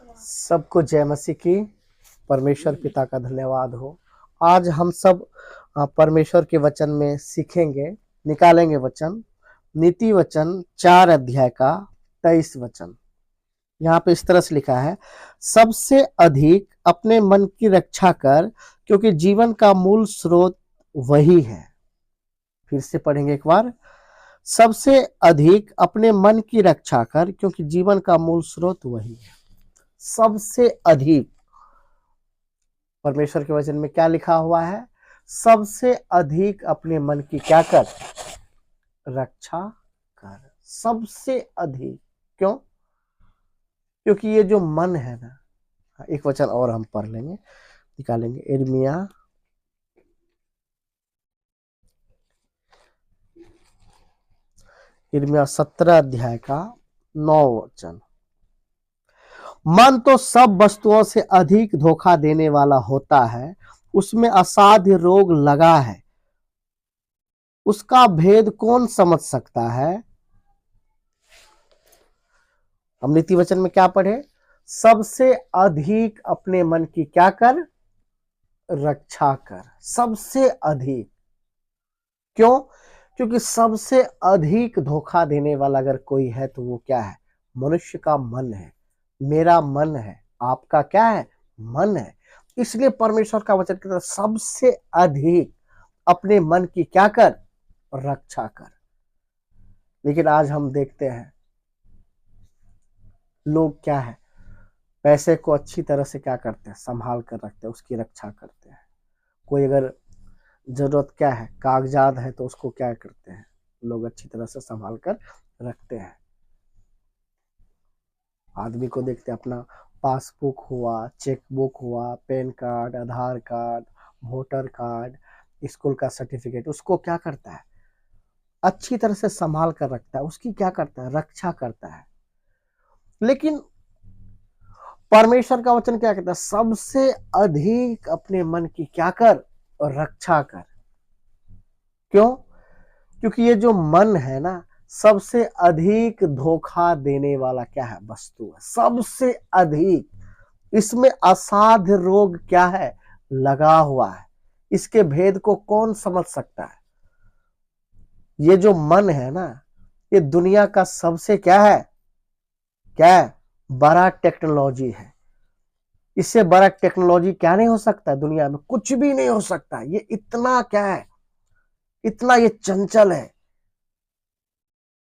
सबको जय मसीह की। परमेश्वर पिता का धन्यवाद हो। आज हम सब परमेश्वर के वचन में सीखेंगे, निकालेंगे वचन। नीति वचन 4 अध्याय का 23 वचन। यहाँ पे इस तरह से लिखा है, सबसे अधिक अपने मन की रक्षा कर, क्योंकि जीवन का मूल स्रोत वही है। फिर से पढ़ेंगे एक बार। सबसे अधिक अपने मन की रक्षा कर, क्योंकि जीवन का मूल स्रोत वही है। सबसे अधिक परमेश्वर के वचन में क्या लिखा हुआ है? सबसे अधिक अपने मन की क्या कर? रक्षा कर। सबसे अधिक। क्यों? क्योंकि ये जो मन है ना, एक वचन और हम पढ़ लेंगे, निकालेंगे। यिर्मयाह 17 अध्याय का 9 वचन। मन तो सब वस्तुओं से अधिक धोखा देने वाला होता है, उसमें असाध्य रोग लगा है, उसका भेद कौन समझ सकता है? हम नीति वचन में क्या पढ़े? सबसे अधिक अपने मन की क्या कर? रक्षा कर। सबसे अधिक। क्यों? क्योंकि सबसे अधिक धोखा देने वाला अगर कोई है तो वो क्या है? मनुष्य का मन है, मेरा मन है, आपका क्या है? मन है। इसलिए परमेश्वर का वचन कहता है सबसे अधिक अपने मन की क्या कर? रक्षा कर। लेकिन आज हम देखते हैं लोग क्या है, पैसे को अच्छी तरह से क्या करते हैं? संभाल कर रखते हैं, उसकी रक्षा करते हैं। कोई अगर जरूरत क्या है, कागजात है, तो उसको क्या करते हैं लोग? अच्छी तरह से संभाल कर रखते हैं। आदमी को देखते हैं, अपना पासबुक हुआ, चेकबुक हुआ, पैन कार्ड, आधार कार्ड, वोटर कार्ड, स्कूल का सर्टिफिकेट, उसको क्या करता है? अच्छी तरह से संभाल कर रखता है, उसकी क्या करता है? रक्षा करता है। लेकिन परमेश्वर का वचन क्या कहता है? सबसे अधिक अपने मन की क्या कर? रक्षा कर। क्यों? क्योंकि ये जो मन है ना, सबसे अधिक धोखा देने वाला क्या है? वस्तु है। सबसे अधिक इसमें असाध्य रोग क्या है? लगा हुआ है। इसके भेद को कौन समझ सकता है? ये जो मन है ना, ये दुनिया का सबसे क्या है? क्या है? बड़ा टेक्नोलॉजी है। इससे बड़ा टेक्नोलॉजी क्या नहीं हो सकता? दुनिया में कुछ भी नहीं हो सकता। ये इतना क्या है? इतना ये चंचल है।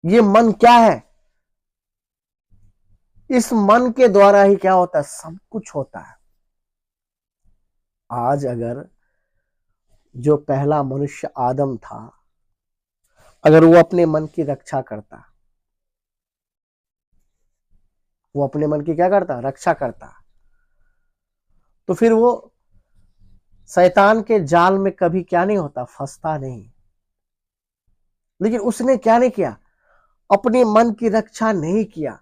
ये मन क्या है? इस मन के द्वारा ही क्या होता है? सब कुछ होता है। आज अगर जो पहला मनुष्य आदम था, अगर वो अपने मन की रक्षा करता, वो अपने मन की क्या करता? रक्षा करता, तो फिर वो शैतान के जाल में कभी क्या नहीं होता? फंसता नहीं। लेकिन उसने क्या नहीं किया? अपने मन की रक्षा नहीं किया।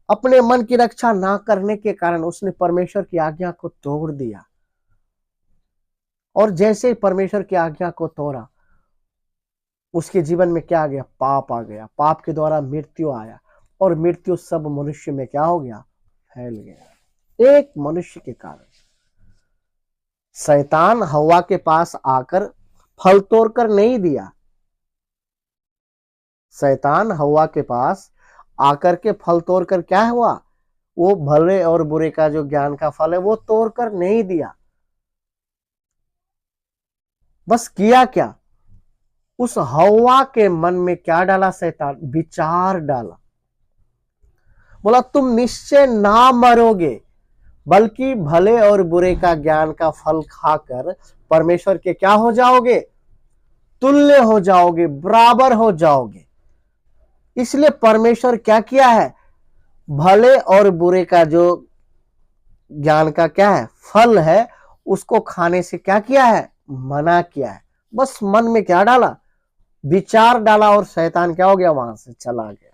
अपने मन की रक्षा ना करने के कारण उसने परमेश्वर की आज्ञा को तोड़ दिया। और जैसे ही परमेश्वर की आज्ञा को तोड़ा, उसके जीवन में क्या आ गया? पाप आ गया। पाप के द्वारा मृत्यु आया, और मृत्यु सब मनुष्य में क्या हो गया? फैल गया। एक मनुष्य के कारण शैतान हवा के पास आकर फल तोड़कर नहीं दिया। शैतान हवा के पास आकर के फल तोड़कर क्या हुआ? वो भले और बुरे का जो ज्ञान का फल है वो तोड़कर नहीं दिया। बस किया क्या? उस हवा के मन में क्या डाला शैतान? विचार डाला। बोला तुम निश्चय ना मरोगे, बल्कि भले और बुरे का ज्ञान का फल खाकर परमेश्वर के क्या हो जाओगे? तुल्य हो जाओगे, बराबर हो जाओगे। इसलिए परमेश्वर क्या किया है? भले और बुरे का जो ज्ञान का क्या है? फल है, उसको खाने से क्या किया है? मना किया है। बस मन में क्या डाला? विचार डाला, और शैतान क्या हो गया? वहां से चला गया।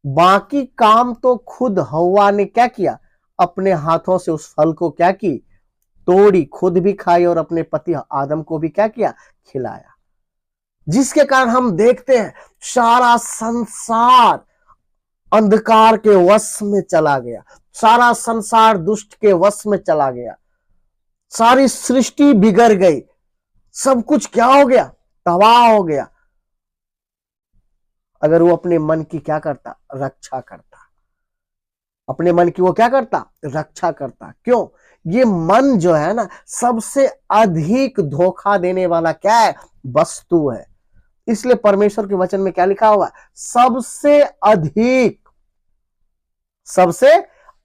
बाकी काम तो खुद हवा ने क्या किया? अपने हाथों से उस फल को क्या की? तोड़ी, खुद भी खाई, और अपने पति आदम को भी क्या किया? खिलाया। जिसके कारण हम देखते हैं सारा संसार अंधकार के वश में चला गया, सारा संसार दुष्ट के वश में चला गया, सारी सृष्टि बिगड़ गई, सब कुछ क्या हो गया, तबाह हो गया। अगर वो अपने मन की क्या करता, रक्षा करता, अपने मन की वो क्या करता, रक्षा करता। क्यों? ये मन जो है ना, सबसे अधिक धोखा देने वाला क्या है, वस्तु है। इसलिए परमेश्वर के वचन में क्या लिखा हुआ है, सबसे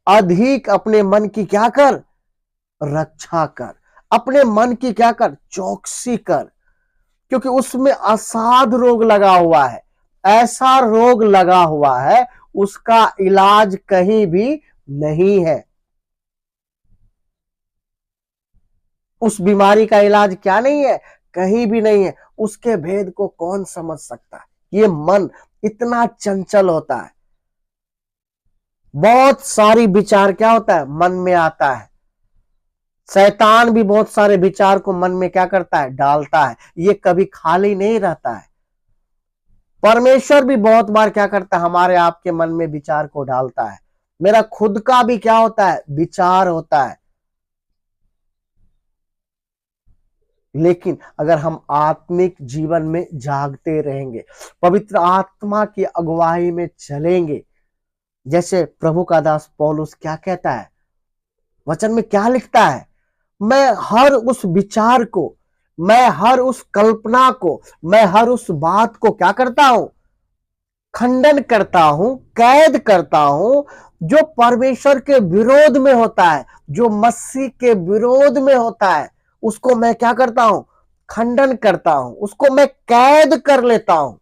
अधिक अपने मन की क्या कर, रक्षा कर, अपने मन की क्या कर, चौकसी कर, क्योंकि उसमें असाध रोग लगा हुआ है, ऐसा रोग लगा हुआ है उसका इलाज कहीं भी नहीं है। उस बीमारी का इलाज क्या नहीं है, कहीं भी नहीं है। उसके भेद को कौन समझ सकता है? ये मन इतना चंचल होता है। बहुत सारी विचार क्या होता है, मन में आता है। शैतान भी बहुत सारे विचार को मन में क्या करता है, डालता है। ये कभी खाली नहीं रहता है। परमेश्वर भी बहुत बार क्या करता है, हमारे आपके मन में विचार को डालता है। मेरा खुद का भी क्या होता है, विचार होता है। लेकिन अगर हम आत्मिक जीवन में जागते रहेंगे, पवित्र आत्मा की अगुवाई में चलेंगे, जैसे प्रभु का दास पौलुस क्या कहता है, वचन में क्या लिखता है, मैं हर उस विचार को, मैं हर उस कल्पना को, मैं हर उस बात को क्या करता हूं, खंडन करता हूं, कैद करता हूं, जो परमेश्वर के विरोध में होता है, जो मसीह के विरोध में होता है, उसको मैं क्या करता हूं, खंडन करता हूं, उसको मैं कैद कर लेता हूं,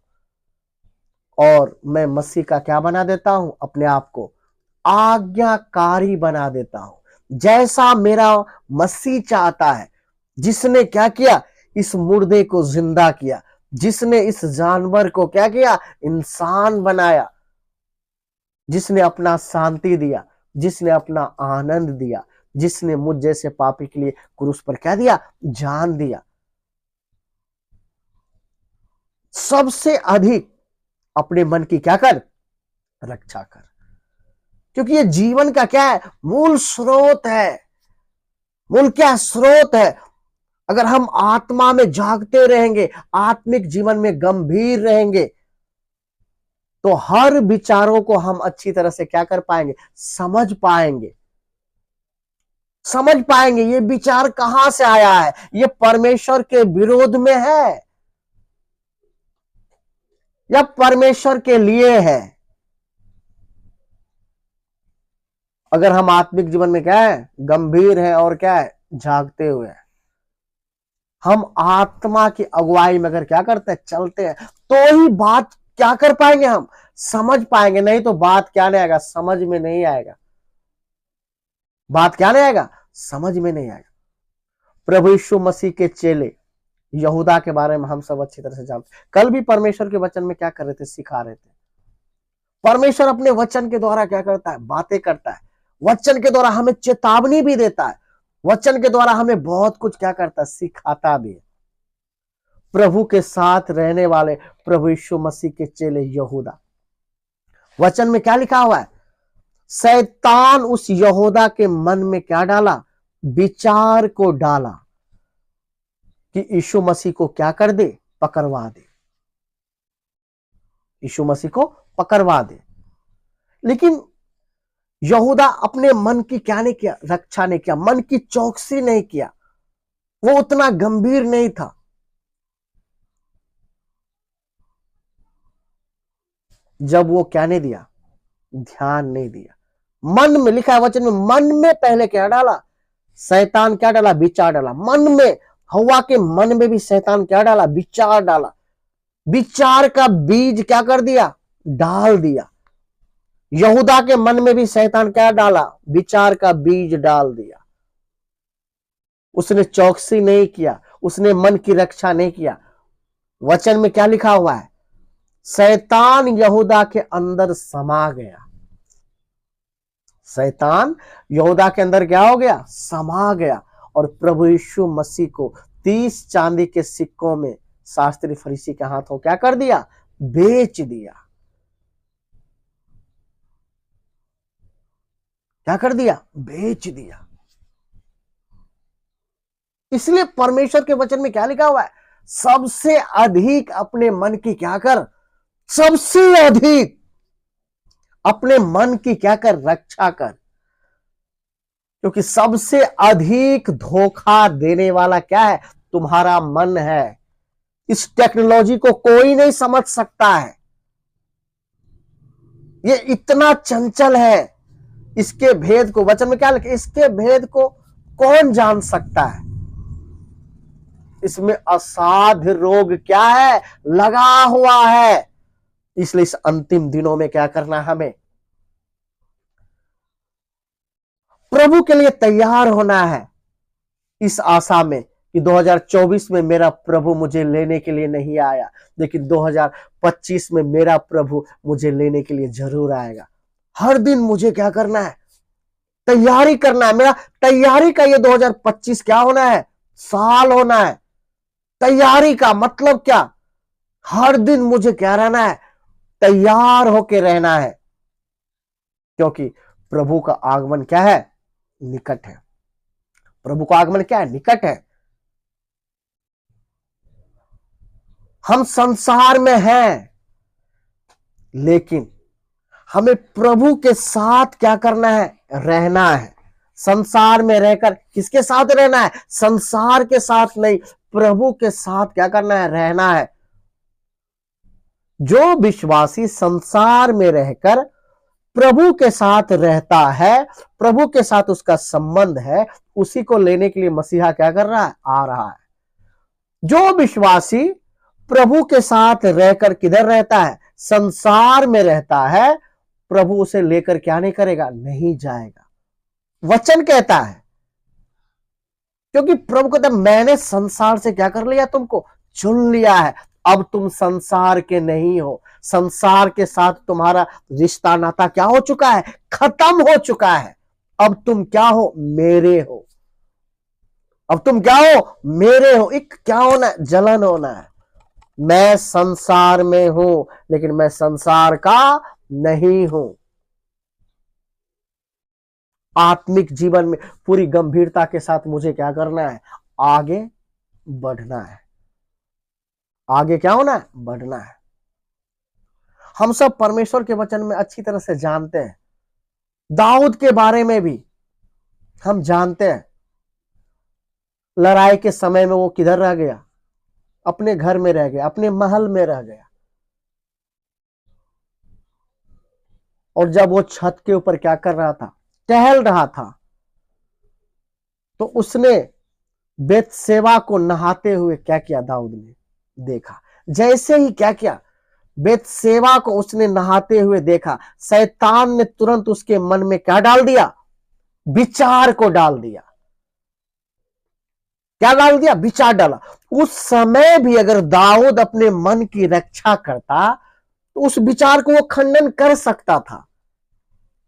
और मैं मसीह का क्या बना देता हूं, अपने आप को आज्ञाकारी बना देता हूं, जैसा मेरा मसीह चाहता है। जिसने क्या किया, इस मुर्दे को जिंदा किया, जिसने इस जानवर को क्या किया, इंसान बनाया, जिसने अपना शांति दिया, जिसने अपना आनंद दिया, जिसने मुझ जैसे पापी के लिए क्रूस पर क्या दिया, जान दिया। सबसे अधिक अपने मन की क्या कर, रक्षा कर, क्योंकि ये जीवन का क्या है, मूल स्रोत है। मूल क्या स्रोत है? अगर हम आत्मा में जागते रहेंगे, आत्मिक जीवन में गंभीर रहेंगे, तो हर विचारों को हम अच्छी तरह से क्या कर पाएंगे, समझ पाएंगे। समझ पाएंगे ये विचार कहां से आया है, ये परमेश्वर के विरोध में है या परमेश्वर के लिए है। अगर हम आत्मिक जीवन में क्या है, गंभीर है और क्या है, जागते हुए हैं, हम आत्मा की अगुवाई में अगर क्या करते हैं, चलते हैं, तो ही बात क्या कर पाएंगे, हम समझ पाएंगे। नहीं तो बात क्या नहीं आएगा, समझ में नहीं आएगा। बात क्या नहीं आएगा, समझ में नहीं आएगा। प्रभु यीशु मसीह के चेले यहूदा के बारे में हम सब अच्छी तरह से जानते। कल भी परमेश्वर के वचन में क्या कर रहे थे, सिखा रहे थे। परमेश्वर अपने वचन के द्वारा क्या करता है, बातें करता है। वचन के द्वारा हमें चेतावनी भी देता है। वचन के द्वारा हमें बहुत कुछ क्या करता है, सिखाता भी है। प्रभु के साथ रहने वाले प्रभु यीशु मसीह के चेले यहूदा, वचन में क्या लिखा हुआ है, शैतान उस यहूदा के मन में क्या डाला, विचार को डाला कि यीशु मसीह को क्या कर दे, पकड़वा दे, यीशु मसीह को पकड़वा दे। लेकिन यहूदा अपने मन की क्या नहीं किया, रक्षा नहीं किया, मन की चौकसी नहीं किया, वो उतना गंभीर नहीं था। जब वो क्या नहीं दिया, ध्यान नहीं दिया। मन में लिखा है वचन में, मन में पहले क्या डाला, शैतान क्या डाला, विचार डाला। मन में, हवा के मन में भी शैतान क्या डाला, विचार डाला। विचार का बीज क्या कर दिया, डाल दिया। यहूदा के मन में भी शैतान क्या डाला, विचार का बीज डाल दिया। उसने चौकसी नहीं किया, उसने मन की रक्षा नहीं किया। वचन में क्या लिखा हुआ है, शैतान यहूदा के अंदर समा गया। शैतान यहूदा के अंदर क्या हो गया, समा गया, और प्रभु यीशु मसीह को 30 चांदी के सिक्कों में शास्त्री फरीसी के हाथों क्या कर दिया, बेच दिया। क्या कर दिया? बेच दिया। इसलिए परमेश्वर के वचन में क्या लिखा हुआ है? सबसे अधिक अपने मन की क्या कर? सबसे अधिक अपने मन की क्या कर? रक्षा कर। क्योंकि सबसे अधिक धोखा देने वाला क्या है? तुम्हारा मन है। इस टेक्नोलॉजी को कोई नहीं समझ सकता है। ये इतना चंचल है। इसके भेद को वचन में क्या लिखे? इसके भेद को कौन जान सकता है? इसमें असाध्य रोग क्या है? लगा हुआ है। इसलिए इस अंतिम दिनों में क्या करना है? हमें प्रभु के लिए तैयार होना है, इस आशा में कि 2024 में मेरा प्रभु मुझे लेने के लिए नहीं आया, लेकिन 2025 में मेरा प्रभु मुझे लेने के लिए जरूर आएगा। हर दिन मुझे क्या करना है? तैयारी करना है। मेरा तैयारी का ये 2025 क्या होना है? साल होना है। तैयारी का मतलब क्या? हर दिन मुझे क्या रहना है? तैयार होके रहना है। क्योंकि प्रभु का आगमन क्या है? निकट है। प्रभु का आगमन क्या है? निकट है। हम संसार में हैं, लेकिन हमें प्रभु के साथ क्या करना है? रहना है। संसार में रहकर किसके साथ रहना है? संसार के साथ नहीं, प्रभु के साथ क्या करना है? रहना है। जो विश्वासी संसार में रहकर प्रभु के साथ रहता है, प्रभु के साथ उसका संबंध है, उसी को लेने के लिए मसीहा क्या कर रहा है? आ रहा है। जो विश्वासी प्रभु के साथ रहकर किधर रहता है? संसार में रहता है, प्रभु उसे लेकर क्या नहीं करेगा? नहीं जाएगा। वचन कहता है, क्योंकि प्रभु कहता है मैंने संसार से क्या कर लिया? तुमको चुन लिया है। अब तुम संसार के नहीं हो। संसार के साथ तुम्हारा रिश्ता नाता क्या हो चुका है? खत्म हो चुका है। अब तुम क्या हो? मेरे हो। अब तुम क्या हो? मेरे हो। एक क्या होना है? जलन होना है। मैं संसार में हूं, लेकिन मैं संसार का नहीं हूं। आत्मिक जीवन में पूरी गंभीरता के साथ मुझे क्या करना है? आगे बढ़ना है। आगे क्या होना है? बढ़ना है। हम सब परमेश्वर के वचन में अच्छी तरह से जानते हैं। दाऊद के बारे में भी हम जानते हैं। लड़ाई के समय में वो किधर रह गया? अपने घर में रह गया, अपने महल में रह गया। और जब वो छत के ऊपर क्या कर रहा था? टहल रहा था, तो उसने बेतसेवा को नहाते हुए क्या किया? दाऊद ने देखा। जैसे ही क्या किया? बेतसेवा को उसने नहाते हुए देखा, शैतान ने तुरंत उसके मन में क्या डाल दिया? विचार को डाल दिया। क्या डाल दिया? विचार डाला। उस समय भी अगर दाऊद अपने मन की रक्षा करता, तो उस विचार को वो खंडन कर सकता था।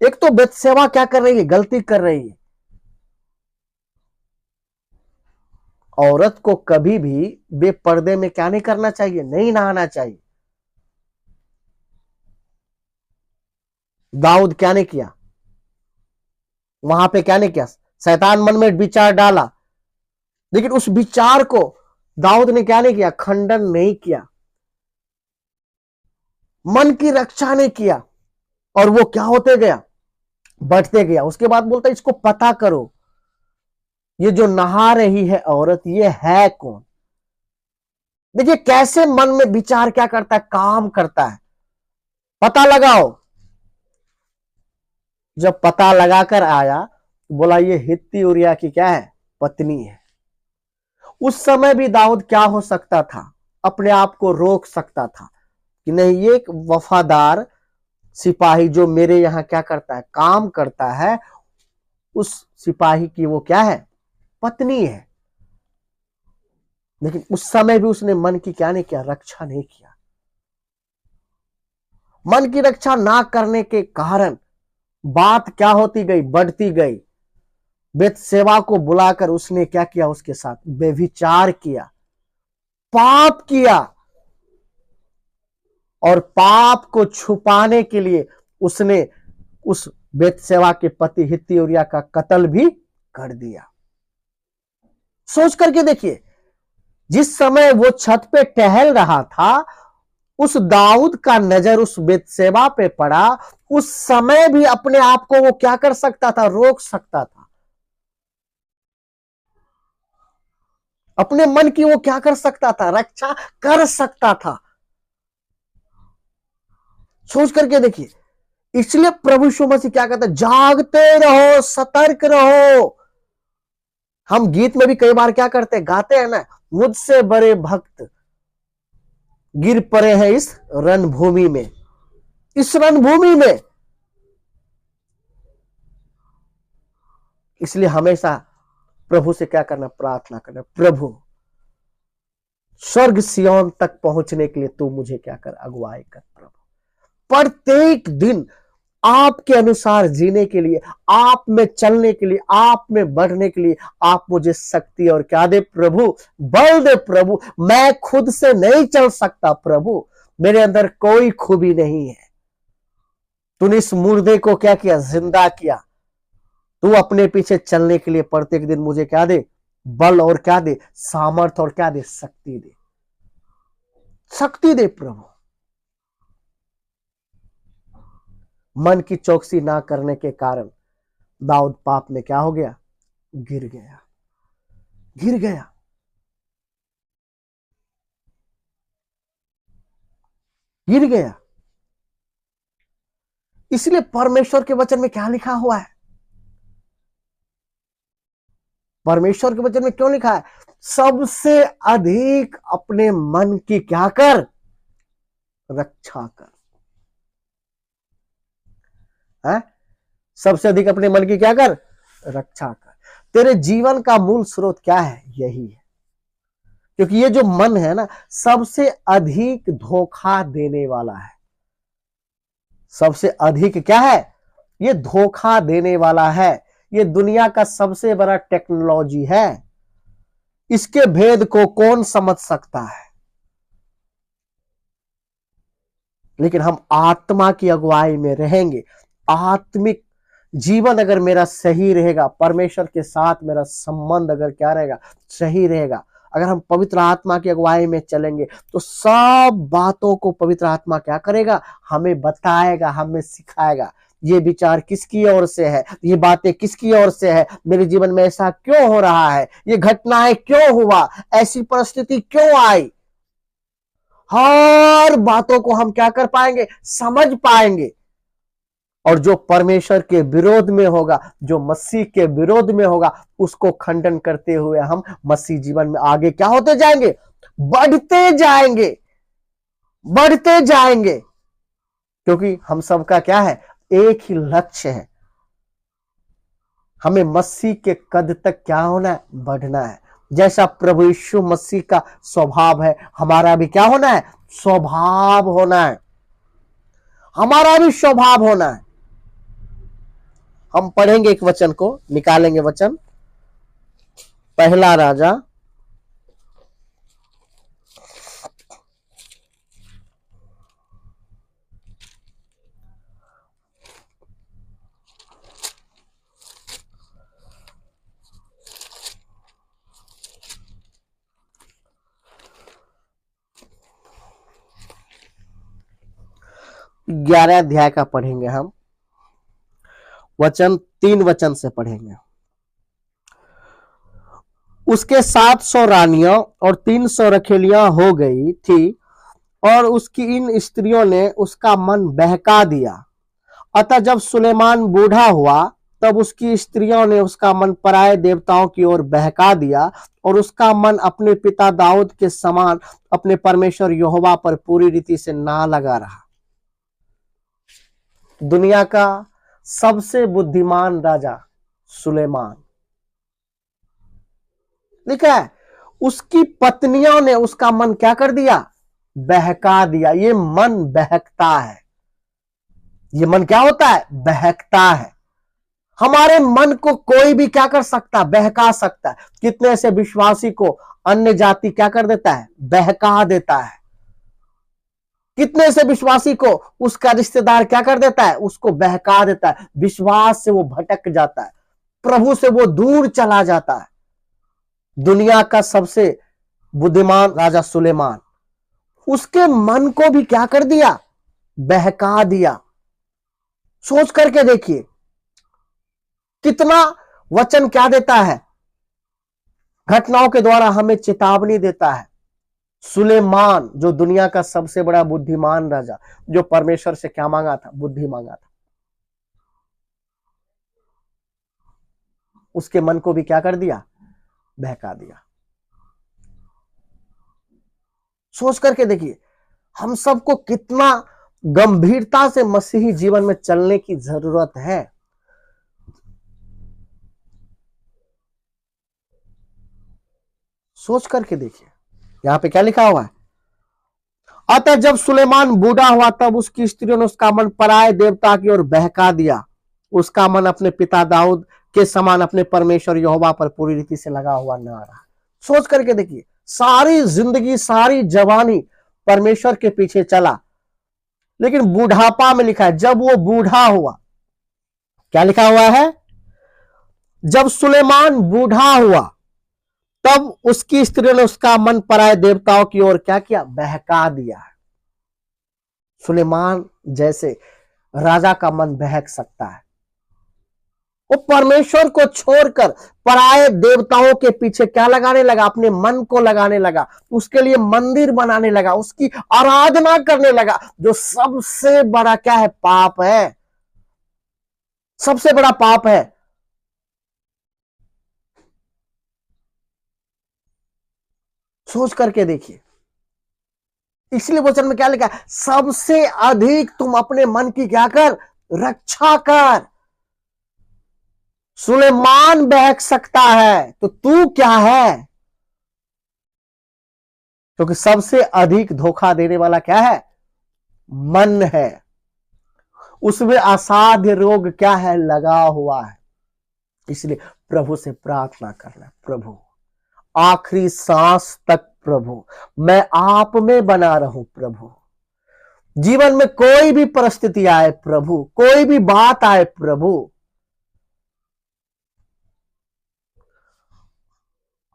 एक तो बेतसेवा क्या कर रही है? गलती कर रही है। औरत को कभी भी बेपर्दे में क्या नहीं करना चाहिए? नहीं नहाना चाहिए। दाऊद क्या नहीं किया? वहां पे क्या नहीं किया? शैतान मन में विचार डाला, लेकिन उस विचार को दाऊद ने क्या नहीं किया? खंडन नहीं किया, मन की रक्षा नहीं किया। और वो क्या होते गया? बढ़ते गया। उसके बाद बोलता है इसको पता करो, ये जो नहा रही है औरत, ये है कौन? देखिए कैसे मन में विचार क्या करता है? काम करता है। पता लगाओ। जब पता लगाकर आया, बोला ये हित्ती उरिया की क्या है? पत्नी है। उस समय भी दाऊद क्या हो सकता था? अपने आप को रोक सकता था कि नहीं, ये एक वफादार सिपाही जो मेरे यहां क्या करता है? काम करता है, उस सिपाही की वो क्या है? पत्नी है। लेकिन उस समय भी उसने मन की क्या नहीं किया? रक्षा नहीं किया। मन की रक्षा ना करने के कारण बात क्या होती गई? बढ़ती गई। बेतसेवा को बुलाकर उसने क्या किया? उसके साथ व्यभिचार किया, पाप किया। और पाप को छुपाने के लिए उसने उस बेतसेवा के पति हित्ती उरिया का कत्ल भी कर दिया। सोच करके देखिए, जिस समय वो छत पे टहल रहा था, उस दाऊद का नजर उस बेतसेबा पे पड़ा, उस समय भी अपने आप को वो क्या कर सकता था, रोक सकता था। अपने मन की वो क्या कर सकता था, रक्षा कर सकता था। सोच करके देखिए, इसलिए प्रभु यीशु मसीह क्या कहता है, जागते रहो, सतर्क रहो। हम गीत में भी कई बार क्या करते हैं, गाते हैं ना, मुझसे बड़े भक्त गिर पड़े हैं इस रणभूमि में, इस रणभूमि में। इसलिए हमेशा प्रभु से क्या करना, प्रार्थना करना, प्रभु स्वर्ग सिय्योन तक पहुंचने के लिए तू मुझे क्या कर, अगुवाई कर। प्रभु प्रत्येक दिन आपके अनुसार जीने के लिए, आप में चलने के लिए, आप में बढ़ने के लिए आप मुझे शक्ति और क्या दे प्रभु, बल दे प्रभु। मैं खुद से नहीं चल सकता प्रभु, मेरे अंदर कोई खूबी नहीं है। तूने इस मुर्दे को क्या किया, जिंदा किया। तू अपने पीछे चलने के लिए प्रत्येक दिन मुझे क्या दे, बल और क्या दे, सामर्थ और क्या दे, शक्ति दे, शक्ति दे प्रभु। मन की चौकसी ना करने के कारण दाऊद पाप में क्या हो गया, गिर गया, गिर गया। गिर गया। इसलिए परमेश्वर के वचन में क्या लिखा हुआ है, परमेश्वर के वचन में क्यों लिखा है, सबसे अधिक अपने मन की क्या कर, रक्षा कर। है? सबसे अधिक अपने मन की क्या कर, रक्षा कर। तेरे जीवन का मूल स्रोत क्या है, यही है। क्योंकि ये जो मन है ना, सबसे अधिक धोखा देने वाला है। सबसे अधिक क्या है, ये धोखा देने वाला है। ये दुनिया का सबसे बड़ा टेक्नोलॉजी है। इसके भेद को कौन समझ सकता है। लेकिन हम आत्मा की अगुवाई में रहेंगे, आत्मिक जीवन अगर मेरा सही रहेगा, परमेश्वर के साथ मेरा संबंध अगर क्या रहेगा, सही रहेगा, अगर हम पवित्र आत्मा की अगुवाई में चलेंगे, तो सब बातों को पवित्र आत्मा क्या करेगा, हमें बताएगा, हमें सिखाएगा। ये विचार किसकी ओर से है, ये बातें किसकी ओर से है, मेरे जीवन में ऐसा क्यों हो रहा है, ये घटनाएं क्यों हुआ, ऐसी परिस्थिति क्यों आई। हर बातों को हम क्या कर पाएंगे, समझ पाएंगे। और जो परमेश्वर के विरोध में होगा, जो मसीह के विरोध में होगा, उसको खंडन करते हुए हम मसीह जीवन में आगे क्या होते जाएंगे, बढ़ते जाएंगे, बढ़ते जाएंगे। क्योंकि हम सबका क्या है, एक ही लक्ष्य है, हमें मसीह के कद तक क्या होना है, बढ़ना है। जैसा प्रभु यीशु मसीह का स्वभाव है, हमारा भी क्या होना है, स्वभाव होना है, हमारा भी स्वभाव होना है। हम पढ़ेंगे एक वचन को, निकालेंगे वचन, पहला राजा 11 अध्याय का पढ़ेंगे हम, वचन 3 वचन से पढ़ेंगे। उसके 700 रानियां और 300 रखेलियां हो गई थी, और उसकी इन स्त्रियों ने उसका मन बहका दिया। अतः जब सुलेमान बूढ़ा हुआ, तब उसकी स्त्रियों ने उसका मन पराये देवताओं की ओर बहका दिया, और उसका मन अपने पिता दाऊद के समान अपने परमेश्वर यहोवा पर पूरी रीति से ना लगा रहा। दुनिया का सबसे बुद्धिमान राजा सुलेमान, लिखा है, उसकी पत्नियों ने उसका मन क्या कर दिया, बहका दिया। ये मन बहकता है, ये मन क्या होता है, बहकता है। हमारे मन को कोई भी क्या कर सकता, बहका सकता है। कितने ऐसे विश्वासी को अन्य जाति क्या कर देता है, बहका देता है। कितने से विश्वासी को उसका रिश्तेदार क्या कर देता है, उसको बहका देता है, विश्वास से वो भटक जाता है, प्रभु से वो दूर चला जाता है। दुनिया का सबसे बुद्धिमान राजा सुलेमान, उसके मन को भी क्या कर दिया, बहका दिया। सोच करके देखिए कितना वचन क्या देता है, घटनाओं के द्वारा हमें चेतावनी देता है। सुलेमान जो दुनिया का सबसे बड़ा बुद्धिमान राजा, जो परमेश्वर से क्या मांगा था, बुद्धि मांगा था, उसके मन को भी क्या कर दिया, बहका दिया। सोच करके देखिए हम सबको कितना गंभीरता से मसीही जीवन में चलने की जरूरत है। सोच करके देखिए यहां पे क्या लिखा हुआ है, अतः जब सुलेमान बूढ़ा हुआ तब उसकी स्त्रियों ने उसका मन पराये देवता की ओर बहका दिया, उसका मन अपने पिता दाऊद के समान अपने परमेश्वर यहोवा पर पूरी रीति से लगा हुआ न रहा। सोच करके देखिए सारी जिंदगी सारी जवानी परमेश्वर के पीछे चला, लेकिन बुढ़ापा में लिखा है जब वो बूढ़ा हुआ, क्या लिखा हुआ है, जब सुलेमान बूढ़ा हुआ तब उसकी स्त्रियों ने उसका मन पराये देवताओं की ओर क्या किया, बहका दिया। सुलेमान जैसे राजा का मन बहक सकता है, वो परमेश्वर को छोड़कर पराये देवताओं के पीछे क्या लगाने लगा, अपने मन को लगाने लगा, उसके लिए मंदिर बनाने लगा, उसकी आराधना करने लगा, जो सबसे बड़ा क्या है, पाप है, सबसे बड़ा पाप है। सोच करके देखिए, इसलिए वचन में क्या लिखा है, सबसे अधिक तुम अपने मन की क्या कर, रक्षा कर। सुलेमान बहक सकता है तो तू क्या है, क्योंकि सबसे अधिक धोखा देने वाला क्या है, मन है, उसमें असाध्य रोग क्या है, लगा हुआ है। इसलिए प्रभु से प्रार्थना करना, प्रभु आखिरी सांस तक प्रभु मैं आप में बना रहूं, प्रभु जीवन में कोई भी परिस्थिति आए प्रभु, कोई भी बात आए प्रभु,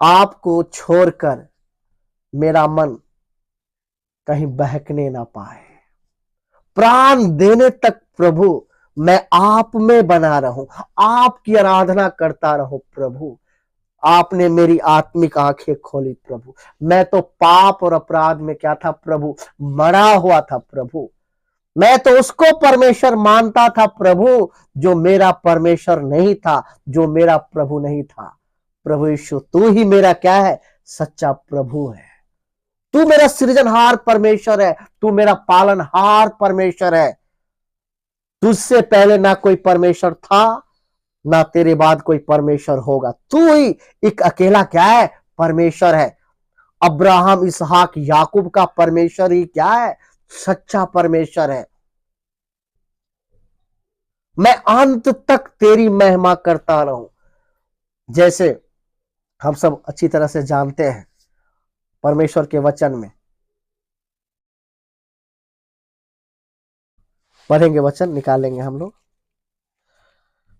आपको छोड़कर मेरा मन कहीं बहकने ना पाए, प्राण देने तक प्रभु मैं आप में बना रहूं, आपकी आराधना करता रहूं। प्रभु आपने मेरी आत्मिक आंखें खोली प्रभु, मैं तो पाप और अपराध में क्या था प्रभु, मरा हुआ था प्रभु, मैं तो उसको परमेश्वर मानता था प्रभु जो मेरा परमेश्वर नहीं था, जो मेरा प्रभु नहीं था। प्रभु यीशु तू ही मेरा क्या है, सच्चा प्रभु है, तू मेरा सृजनहार परमेश्वर है, तू मेरा पालनहार परमेश्वर है। तुझसे पहले ना कोई परमेश्वर था, ना तेरे बाद कोई परमेश्वर होगा, तू ही एक अकेला क्या है, परमेश्वर है। अब्राहम इसहाक याकूब का परमेश्वर ही क्या है, सच्चा परमेश्वर है। मैं अंत तक तेरी महिमा करता रहूं। जैसे हम सब अच्छी तरह से जानते हैं परमेश्वर के वचन में, पढ़ेंगे वचन, निकालेंगे हम लोग,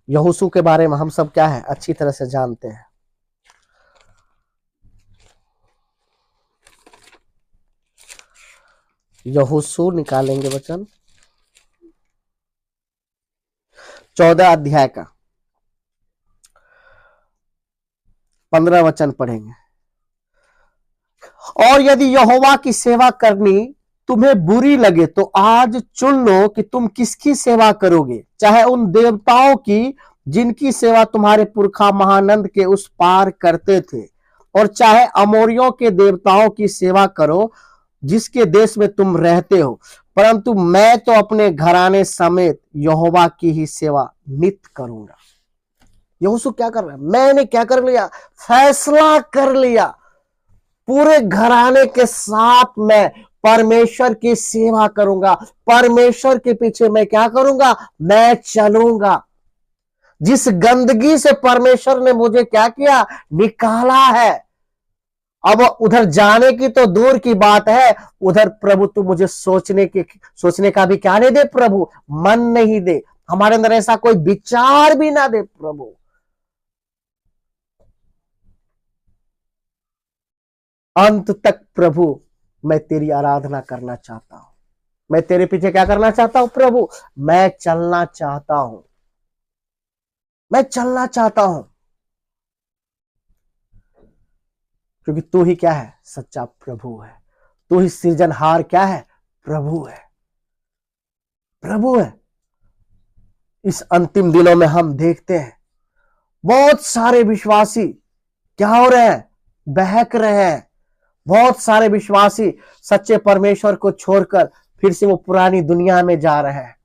यहोशू के बारे में हम सब क्या है, अच्छी तरह से जानते हैं। यहोशू निकालेंगे वचन 14 अध्याय का 15 वचन पढ़ेंगे। और यदि यहोवा की सेवा करनी तुम्हें बुरी लगे तो आज चुन लो कि तुम किसकी सेवा करोगे, चाहे उन देवताओं की जिनकी सेवा तुम्हारे पुरखा महानंद के उस पार करते थे, और चाहे अमोरियों के देवताओं की सेवा करो जिसके देश में तुम रहते हो, परंतु मैं तो अपने घराने समेत यहोवा की ही सेवा नित करूंगा। यहोशू क्या कर रहा है, मैंने क्या कर लिया, फैसला कर लिया, पूरे घराने के साथ मैं परमेश्वर की सेवा करूंगा, परमेश्वर के पीछे मैं क्या करूंगा, मैं चलूंगा। जिस गंदगी से परमेश्वर ने मुझे क्या किया, निकाला है, अब उधर जाने की तो दूर की बात है, उधर प्रभु तू मुझे सोचने का भी क्या नहीं दे प्रभु, मन नहीं दे, हमारे अंदर ऐसा कोई विचार भी ना दे प्रभु। अंत तक प्रभु मैं तेरी आराधना करना चाहता हूं, मैं तेरे पीछे क्या करना चाहता हूं प्रभु, मैं चलना चाहता हूं, मैं चलना चाहता हूं, क्योंकि तू ही क्या है, सच्चा प्रभु है, तू ही सृजनहार क्या है, प्रभु है, प्रभु है। इस अंतिम दिनों में हम देखते हैं बहुत सारे विश्वासी क्या हो रहे हैं, बहक रहे हैं। बहुत सारे विश्वासी सच्चे परमेश्वर को छोड़कर फिर से वो पुरानी दुनिया में जा रहे हैं।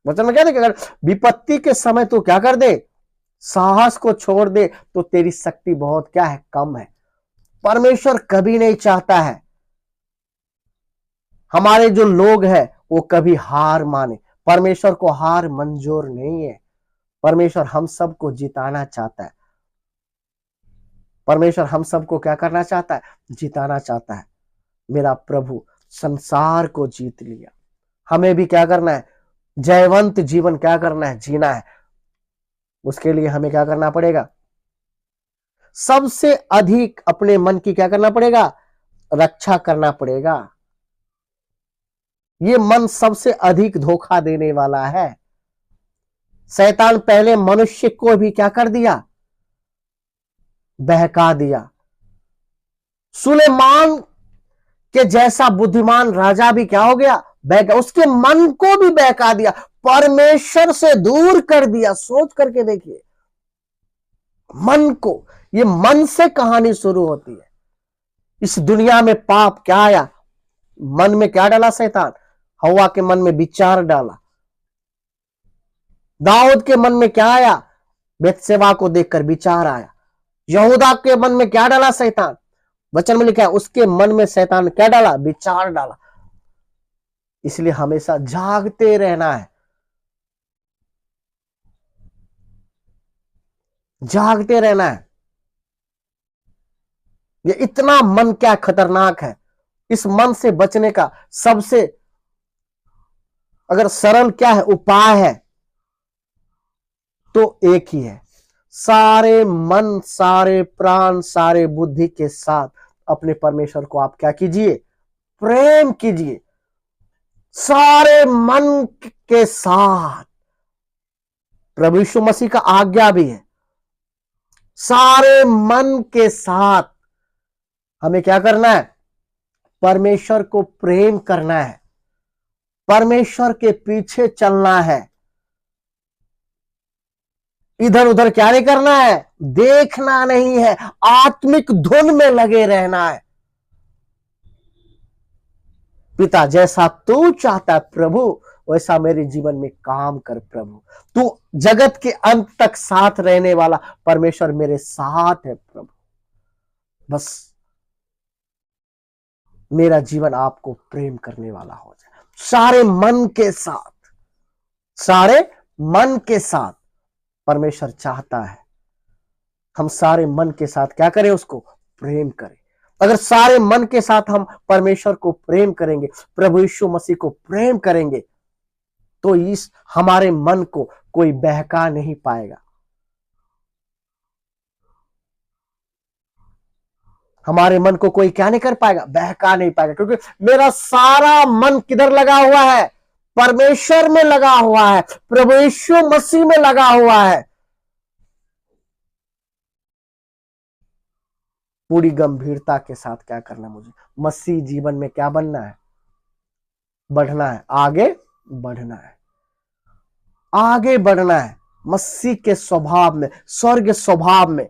वचन में क्या है, अगर विपत्ति के समय तू क्या कर दे, साहस को छोड़ दे, तो तेरी शक्ति बहुत क्या है, कम है। परमेश्वर कभी नहीं चाहता है हमारे जो लोग हैं वो कभी हार माने। परमेश्वर को हार मंजूर नहीं है। परमेश्वर हम सबको जिताना चाहता है। परमेश्वर हम सबको क्या करना चाहता है, जिताना चाहता है। मेरा प्रभु संसार को जीत लिया, हमें भी क्या करना है, जयवंत जीवन क्या करना है, जीना है। उसके लिए हमें क्या करना पड़ेगा, सबसे अधिक अपने मन की क्या करना पड़ेगा, रक्षा करना पड़ेगा। ये मन सबसे अधिक धोखा देने वाला है। शैतान पहले मनुष्य को भी क्या कर दिया, बहका दिया। सुलेमान के जैसा बुद्धिमान राजा भी क्या हो गया, बहका, उसके मन को भी बहका दिया, परमेश्वर से दूर कर दिया। सोच करके देखिए, मन को, ये मन से कहानी शुरू होती है। इस दुनिया में पाप क्या आया, मन में क्या डाला शैतान, हवा के मन में विचार डाला। दाऊद के मन में क्या आया, बेतसेबा को देखकर विचार आया। यहूदा के मन में क्या डाला शैतान, वचन में लिखा है उसके मन में शैतान क्या डाला, विचार डाला। इसलिए हमेशा जागते रहना है, जागते रहना है। ये इतना मन क्या खतरनाक है। इस मन से बचने का सबसे अगर सरल क्या है, उपाय है, तो एक ही है, सारे मन, सारे प्राण, सारे बुद्धि के साथ अपने परमेश्वर को आप क्या कीजिए, प्रेम कीजिए। सारे मन के साथ, प्रभु यीशु मसीह का आज्ञा भी है, सारे मन के साथ हमें क्या करना है, परमेश्वर को प्रेम करना है, परमेश्वर के पीछे चलना है। इधर उधर क्या नहीं करना है, देखना नहीं है, आत्मिक धुन में लगे रहना है। पिता जैसा तू चाहता है प्रभु, वैसा मेरे जीवन में काम कर प्रभु। तू जगत के अंत तक साथ रहने वाला परमेश्वर मेरे साथ है प्रभु। बस मेरा जीवन आपको प्रेम करने वाला हो जाए, सारे मन के साथ, सारे मन के साथ। परमेश्वर चाहता है हम सारे मन के साथ क्या करें, उसको प्रेम करें। अगर सारे मन के साथ हम परमेश्वर को प्रेम करेंगे, प्रभु यीशु मसीह को प्रेम करेंगे, तो इस हमारे मन को कोई बहका नहीं पाएगा। हमारे मन को कोई क्या नहीं कर पाएगा, बहका नहीं पाएगा, क्योंकि मेरा सारा मन किधर लगा हुआ है, परमेश्वर में लगा हुआ है, प्रभु यीशु मसीह में लगा हुआ है। पूरी गंभीरता के साथ क्या करना, मुझे मसीह जीवन में क्या बनना है, बढ़ना है, आगे बढ़ना है, आगे बढ़ना है मसीह के स्वभाव में, स्वर्ग स्वभाव में।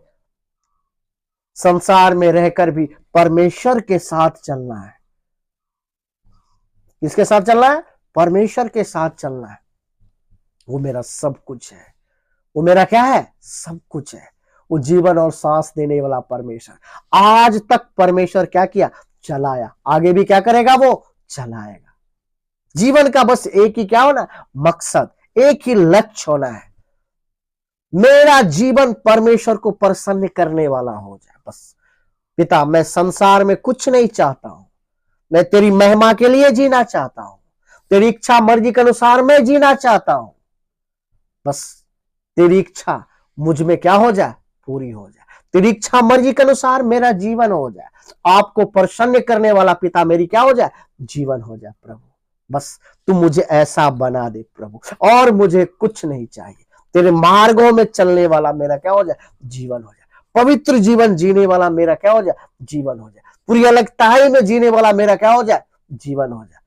संसार में रहकर भी परमेश्वर के साथ चलना है। किसके साथ चलना है, परमेश्वर के साथ चलना है। वो मेरा सब कुछ है, वो मेरा क्या है, सब कुछ है। वो जीवन और सांस देने वाला परमेश्वर, आज तक परमेश्वर क्या किया, चलाया, आगे भी क्या करेगा, वो चलाएगा। जीवन का बस एक ही क्या होना, मकसद, एक ही लक्ष्य होना है, मेरा जीवन परमेश्वर को प्रसन्न करने वाला हो जाए। बस पिता, मैं संसार में कुछ नहीं चाहता हूं, मैं तेरी महिमा के लिए जीना चाहता हूं, तेरी इच्छा मर्जी के अनुसार मैं जीना चाहता हूं। बस तेरी इच्छा मुझ में क्या हो जाए, पूरी हो जाए। तेरी इच्छा मर्जी के अनुसार मेरा जीवन हो जाए, आपको प्रसन्न करने वाला पिता मेरी क्या हो जाए, जीवन हो जाए। प्रभु बस तू मुझे ऐसा बना दे प्रभु, और मुझे कुछ नहीं चाहिए। तेरे मार्गों में चलने वाला मेरा क्या हो जाए, जीवन हो जाए। पवित्र जीवन जीने वाला मेरा क्या हो जाए, जीवन हो जाए। पूरी अलगताई में जीने वाला मेरा क्या हो जाए, जीवन हो जाए।